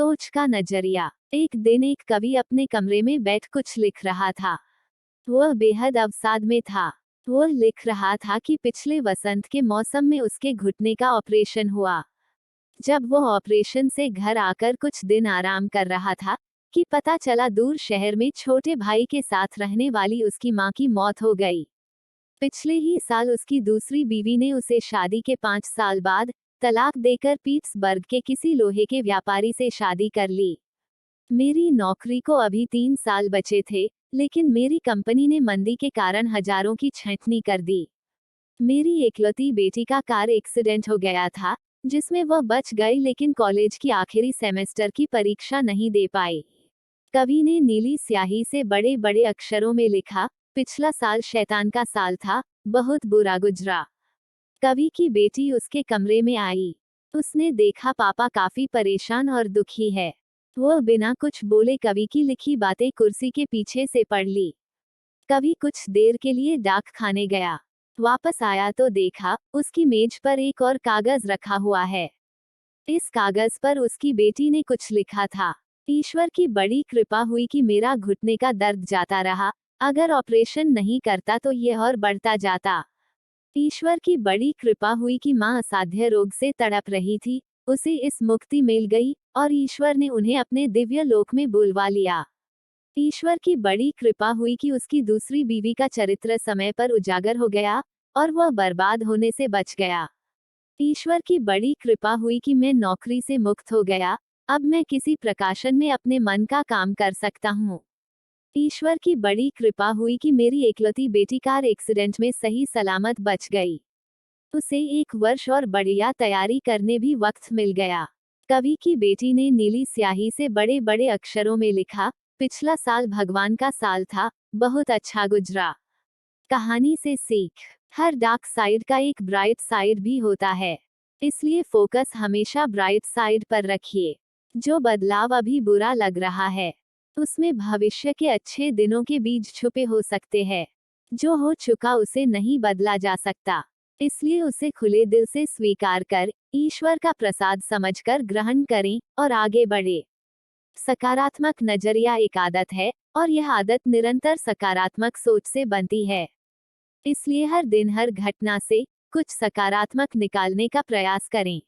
सोच का नजरिया। एक दिन एक कवि अपने कमरे में बैठ कुछ लिख रहा था। वह बेहद अवसाद में था। वह लिख रहा था कि पिछले वसंत के मौसम में उसके घुटने का ऑपरेशन हुआ। जब वह ऑपरेशन से घर आकर कुछ दिन आराम कर रहा था कि पता चला दूर शहर में छोटे भाई के साथ रहने वाली उसकी मां की मौत हो गई। पिछले ही साल उसकी दूसरी बीवी ने उसे शादी के 5 साल बाद तलाक देकर पीट्सबर्ग के किसी लोहे के व्यापारी से शादी कर ली। मेरी नौकरी को अभी 3 साल बचे थे, लेकिन मेरी कंपनी ने मंदी के कारण हजारों की छंटनी कर दी। मेरी एकलौती बेटी का कार एक्सीडेंट हो गया था, जिसमें वह बच गई, लेकिन कॉलेज की आखिरी सेमेस्टर की परीक्षा नहीं दे पाई। कवि ने नीली स्याही से बड़े बड़े अक्षरों में लिखा, पिछला साल शैतान का साल था, बहुत बुरा गुजरा। कवि की बेटी उसके कमरे में आई। उसने देखा पापा काफी परेशान और दुखी है। वह बिना कुछ बोले कवि की लिखी बातें कुर्सी के पीछे से पढ़ ली। कवि कुछ देर के लिए डाक खाने गया। वापस आया तो देखा उसकी मेज पर एक और कागज रखा हुआ है। इस कागज पर उसकी बेटी ने कुछ लिखा था। ईश्वर की बड़ी कृपा हुई कि मेरा घुटने का दर्द जाता रहा, अगर ऑपरेशन नहीं करता तो यह और बढ़ता जाता। ईश्वर की बड़ी कृपा हुई कि मां असाध्य रोग से तड़प रही थी, उसे इस मुक्ति मिल गई और ईश्वर ने उन्हें अपने दिव्य लोक में बुलवा लिया। ईश्वर की बड़ी कृपा हुई कि उसकी दूसरी बीवी का चरित्र समय पर उजागर हो गया और वह बर्बाद होने से बच गया। ईश्वर की बड़ी कृपा हुई कि मैं नौकरी से मुक्त हो गया, अब मैं किसी प्रकाशन में अपने मन का काम कर सकता हूँ। ईश्वर की बड़ी कृपा हुई कि मेरी एकलौती बेटी कार एक्सीडेंट में सही सलामत बच गई। उसे 1 वर्ष और बढ़िया तैयारी करने भी वक्त मिल गया। कवि की बेटी ने नीली स्याही से बड़े बड़े अक्षरों में लिखा, पिछला साल भगवान का साल था, बहुत अच्छा गुजरा। कहानी से सीख, हर डार्क साइड का एक ब्राइट साइड भी होता है, इसलिए फोकस हमेशा ब्राइट साइड पर रखिए। जो बदलाव अभी बुरा लग रहा है, उसमें भविष्य के अच्छे दिनों के बीज छुपे हो सकते हैं। जो हो चुका उसे नहीं बदला जा सकता, इसलिए उसे खुले दिल से स्वीकार कर, ईश्वर का प्रसाद समझकर ग्रहण करें और आगे बढ़े। सकारात्मक नजरिया एक आदत है, और यह आदत निरंतर सकारात्मक सोच से बनती है। इसलिए हर दिन हर घटना से कुछ सकारात्मक निकालने का प्रयास करें।